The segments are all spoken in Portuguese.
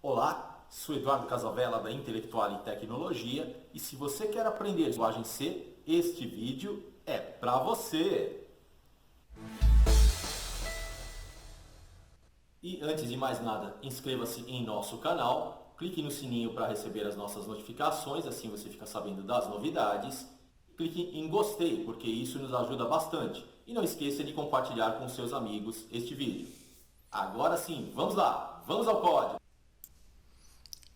Olá, sou Eduardo Casavella da Intelectual e Tecnologia e se você quer aprender linguagem C, este vídeo é para você! E antes de mais nada, inscreva-se em nosso canal, clique no sininho para receber as nossas notificações, assim você fica sabendo das novidades. Clique em gostei, porque isso nos ajuda bastante. E não esqueça de compartilhar com seus amigos este vídeo. Agora sim, vamos lá, vamos ao código!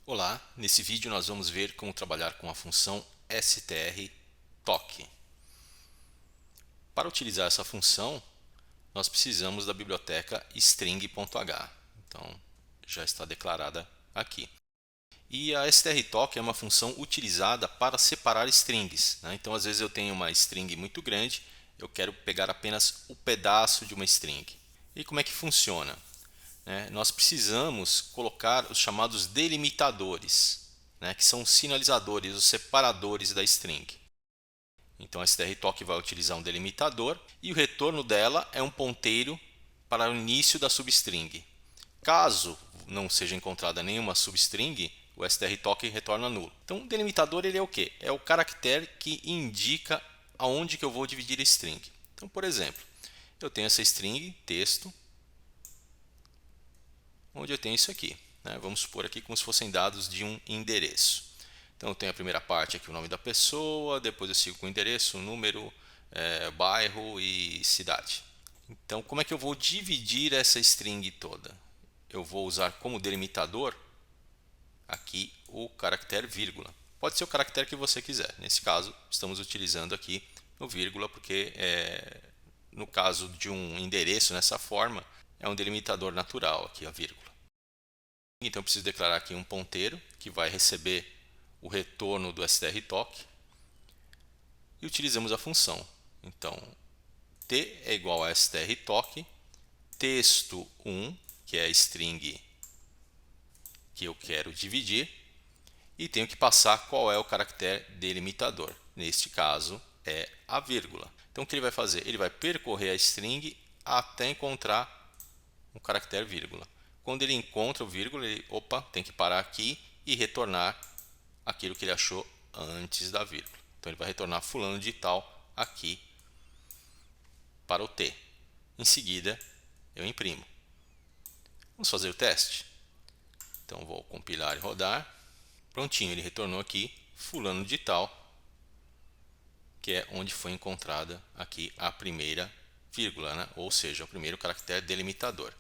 Olá, nesse vídeo nós vamos ver como trabalhar com a função strtoc. Para utilizar essa função, nós precisamos da biblioteca string.h. Então, já está declarada aqui. E a strtoc é uma função utilizada para separar strings, né? Então, às vezes eu tenho uma string muito grande, eu quero pegar apenas o pedaço de uma string. E como é que funciona? Nós precisamos colocar os chamados delimitadores, que são os sinalizadores, os separadores da string. Então a strtoc vai utilizar um delimitador e o retorno dela é um ponteiro para o início da substring. Caso não seja encontrada nenhuma substring, o strtoc retorna nulo. Então o delimitador ele é o quê? É o caractere que indica aonde que eu vou dividir a string. Então, por exemplo, eu tenho essa string, texto, onde eu tenho isso aqui. Vamos supor aqui como se fossem dados de um endereço. Então eu tenho a primeira parte aqui, o nome da pessoa, depois eu sigo com o endereço, número, bairro e cidade. Então como é que eu vou dividir essa string toda? Eu vou usar como delimitador aqui o caractere vírgula. Pode ser o caractere que você quiser. Nesse caso estamos utilizando aqui o vírgula porque no caso de um endereço nessa forma é um delimitador natural aqui a vírgula. Então eu preciso declarar aqui um ponteiro que vai receber o retorno do strtoc e utilizamos a função. Então t é igual a strtoc, texto1, que é a string que eu quero dividir, e tenho que passar qual é o caractere delimitador. Neste caso é a vírgula. Então o que ele vai fazer? Ele vai percorrer a string até encontrar um caractere vírgula. Quando ele encontra o vírgula, ele tem que parar aqui e retornar aquilo que ele achou antes da vírgula. Então ele vai retornar fulano de tal aqui para o t. Em seguida, eu imprimo. Vamos fazer o teste? Então vou compilar e rodar. Prontinho, ele retornou aqui fulano de tal, que é onde foi encontrada aqui a primeira vírgula, ou seja, o primeiro caractere delimitador.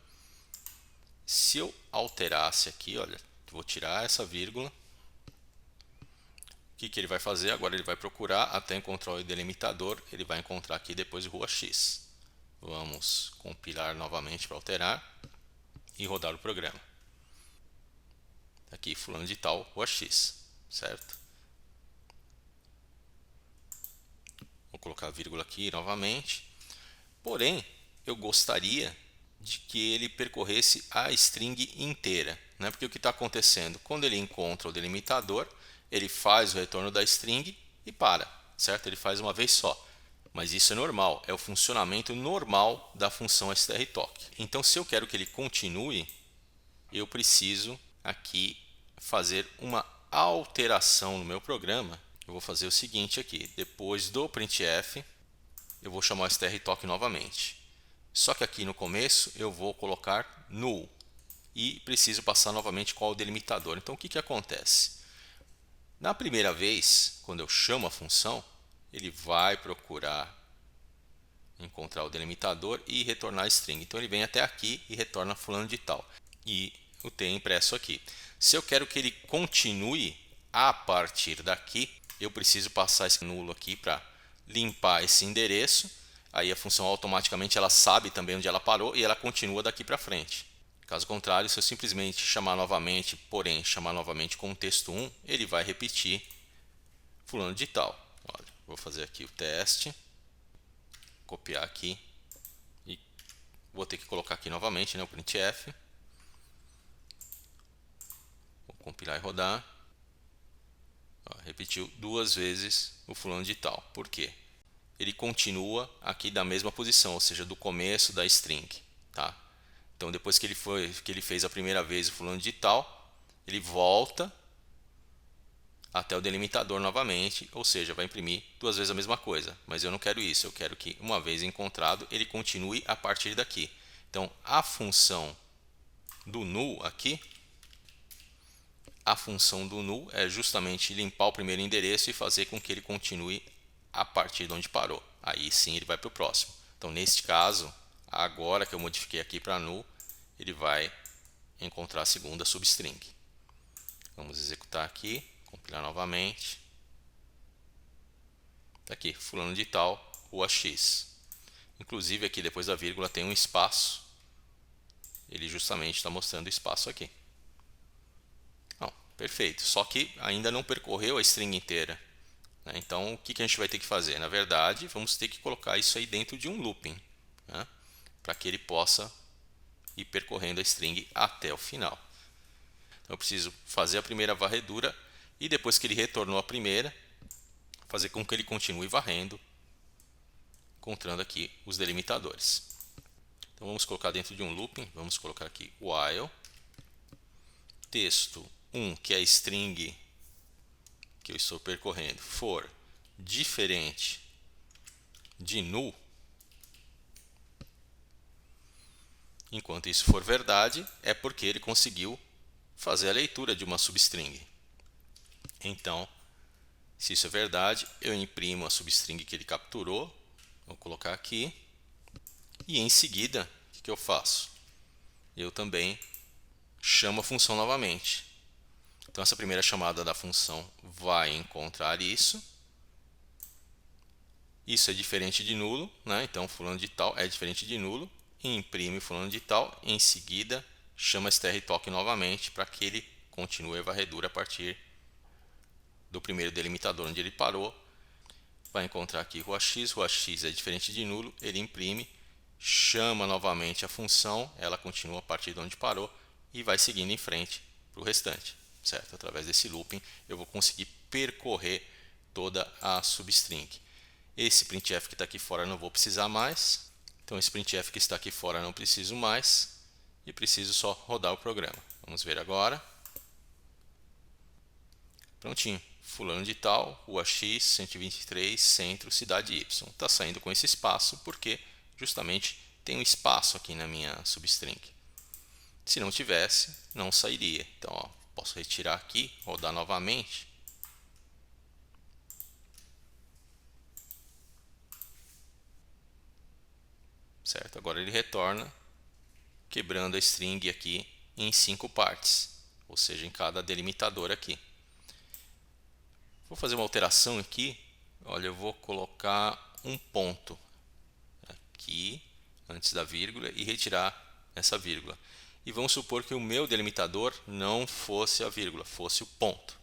Se eu alterasse aqui, olha, vou tirar essa vírgula. O que ele vai fazer? Agora ele vai procurar até encontrar o delimitador. Ele vai encontrar aqui depois rua X. Vamos compilar novamente para alterar e rodar o programa. Aqui fulano de tal, rua X, certo? Vou colocar a vírgula aqui novamente. Porém, eu gostaria de que ele percorresse a string inteira, porque o que está acontecendo? Quando ele encontra o delimitador, ele faz o retorno da string e para, certo? Ele faz uma vez só. Mas isso é normal, é o funcionamento normal da função strtoc. Então, se eu quero que ele continue, eu preciso aqui fazer uma alteração no meu programa. Eu vou fazer o seguinte aqui, depois do printf, eu vou chamar o strtoc novamente. Só que aqui no começo eu vou colocar null e preciso passar novamente qual é o delimitador. Então o que acontece? Na primeira vez, quando eu chamo a função, ele vai procurar encontrar o delimitador e retornar a string. Então ele vem até aqui e retorna fulano de tal. E o t é impresso aqui. Se eu quero que ele continue a partir daqui, eu preciso passar esse nulo aqui para limpar esse endereço. Aí a função automaticamente ela sabe também onde ela parou e ela continua daqui para frente. Caso contrário, se eu simplesmente chamar novamente, porém chamar novamente com o texto 1, ele vai repetir fulano de tal. Olha, vou fazer aqui o teste, copiar aqui e vou ter que colocar aqui novamente o printf. Vou compilar e rodar. Repetiu duas vezes o fulano de tal. Por quê? Ele continua aqui da mesma posição, ou seja, do começo da string, tá? Então depois que ele fez a primeira vez o fulano de tal, ele volta até o delimitador novamente, ou seja, vai imprimir duas vezes a mesma coisa. Mas eu não quero isso, eu quero que uma vez encontrado, ele continue a partir daqui. Então, a função do null aqui, a função do null é justamente limpar o primeiro endereço e fazer com que ele continue a partir de onde parou. Aí sim ele vai para o próximo. Então, neste caso, agora que eu modifiquei aqui para null, ele vai encontrar a segunda substring. Vamos executar aqui, compilar novamente. Está aqui, fulano de tal, rua X. Inclusive aqui depois da vírgula tem um espaço. Ele justamente está mostrando o espaço aqui. Não, perfeito, só que ainda não percorreu a string inteira. Então o que a gente vai ter que fazer? Na verdade, vamos ter que colocar isso aí dentro de um looping, né? Para que ele possa ir percorrendo a string até o final. Então eu preciso fazer a primeira varredura e depois que ele retornou a primeira, fazer com que ele continue varrendo, encontrando aqui os delimitadores. Então vamos colocar dentro de um looping, vamos colocar aqui while texto 1, que é a string que eu estou percorrendo, for diferente de null. Enquanto isso for verdade, é porque ele conseguiu fazer a leitura de uma substring. Então, se isso é verdade, eu imprimo a substring que ele capturou, vou colocar aqui, e em seguida, o que eu faço? Eu também chamo a função novamente. Então, essa primeira chamada da função vai encontrar isso. Isso é diferente de nulo, né? Então, fulano de tal é diferente de nulo. E imprime fulano de tal. Em seguida, chama strtalk novamente para que ele continue a varredura a partir do primeiro delimitador onde ele parou. Vai encontrar aqui rua X é diferente de nulo. Ele imprime, chama novamente a função. Ela continua a partir de onde parou e vai seguindo em frente para o restante. Certo? Através desse looping eu vou conseguir percorrer toda a substring. Esse printf que está aqui fora não vou precisar mais. Então esse printf que está aqui fora não preciso mais. E preciso só rodar o programa. Vamos ver agora. Prontinho. Fulano de tal, rua X, 123, centro, cidade Y. Está saindo com esse espaço porque justamente tem um espaço aqui na minha substring. Se não tivesse, não sairia. Então, ó, posso retirar aqui, rodar novamente. Certo? Agora ele retorna, quebrando a string aqui em 5 partes, ou seja, em cada delimitador aqui. Vou fazer uma alteração aqui. Olha, eu vou colocar um ponto aqui antes da vírgula e retirar essa vírgula. E vamos supor que o meu delimitador não fosse a vírgula, fosse o ponto.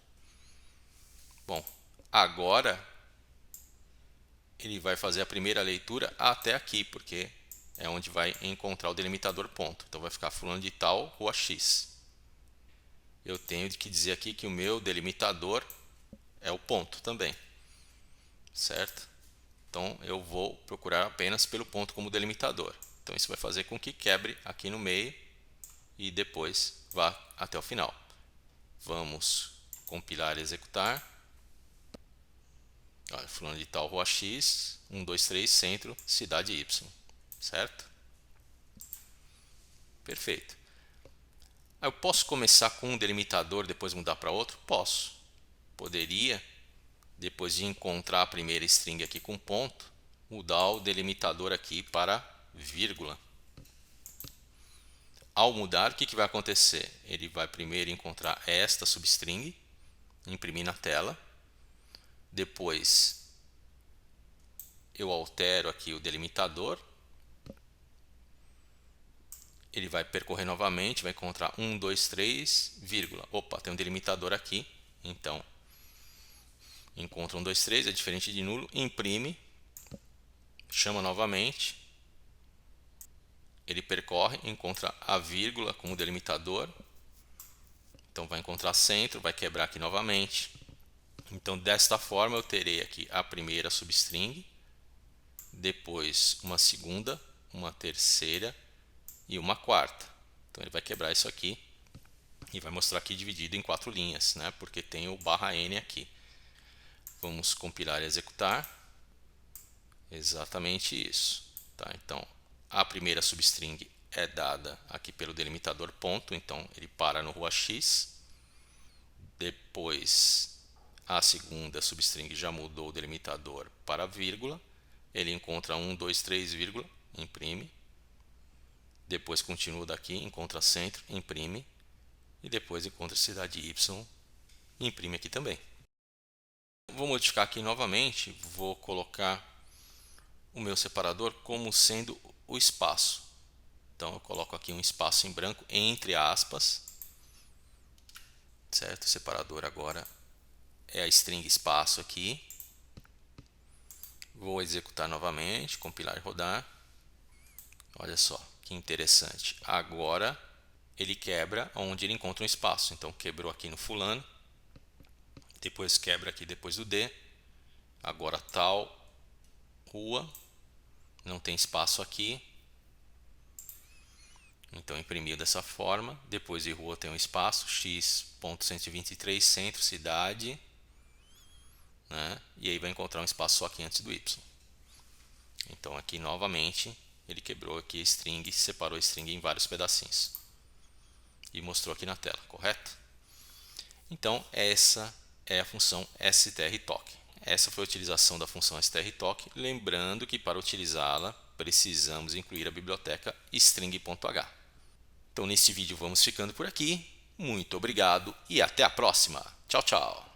Bom, agora ele vai fazer a primeira leitura até aqui, porque é onde vai encontrar o delimitador ponto. Então vai ficar fulano de tal, rua X. Eu tenho que dizer aqui que o meu delimitador é o ponto também, certo? Então eu vou procurar apenas pelo ponto como delimitador. Então isso vai fazer com que quebre aqui no meio e depois vá até o final. Vamos compilar e executar. Olha, fulano de tal, rua X, 1, 2, 3, centro, cidade Y, certo? Perfeito. Eu posso começar com um delimitador, depois mudar para outro? Posso. Poderia, depois de encontrar a primeira string aqui com ponto, mudar o delimitador aqui para vírgula. Ao mudar, o que vai acontecer? Ele vai primeiro encontrar esta substring, imprimir na tela. Depois eu altero aqui o delimitador. Ele vai percorrer novamente, vai encontrar 1, 2, 3, vírgula. Opa, tem um delimitador aqui. Então, encontra 1, 2, 3, é diferente de nulo. Imprime, chama novamente. Ele percorre, encontra a vírgula como delimitador. Então, vai encontrar centro, vai quebrar aqui novamente. Então, desta forma, eu terei aqui a primeira substring, depois uma segunda, uma terceira e uma quarta. Então, ele vai quebrar isso aqui E vai mostrar aqui dividido em 4 linhas, né? Porque tem o /n aqui. Vamos compilar e executar. Exatamente isso. Tá? Então, a primeira substring é dada aqui pelo delimitador ponto, então ele para no rua x. Depois, a segunda substring já mudou o delimitador para vírgula. Ele encontra 1, 2, 3, vírgula, imprime. Depois continua daqui, encontra centro, imprime. E depois encontra cidade Y, imprime aqui também. Vou modificar aqui novamente, vou colocar o meu separador como sendo o espaço. Então eu coloco aqui um espaço em branco entre aspas, certo? O separador agora é a string espaço aqui. Vou executar novamente, compilar e rodar. Olha só que interessante. Agora ele quebra onde ele encontra um espaço. Então quebrou aqui no fulano, depois quebra aqui depois do D. Agora tal rua, não tem espaço aqui. Então imprimiu dessa forma. Depois de rua tem um espaço, x.123, centro, cidade, né? E aí vai encontrar um espaço só aqui antes do y. Então aqui novamente ele quebrou aqui a string, separou a string em vários pedacinhos e mostrou aqui na tela, correto? Então essa é a função strtalk. Essa foi a utilização da função strtalk, lembrando que para utilizá-la precisamos incluir a biblioteca string.h. Então nesse vídeo vamos ficando por aqui. Muito obrigado e até a próxima. Tchau, tchau.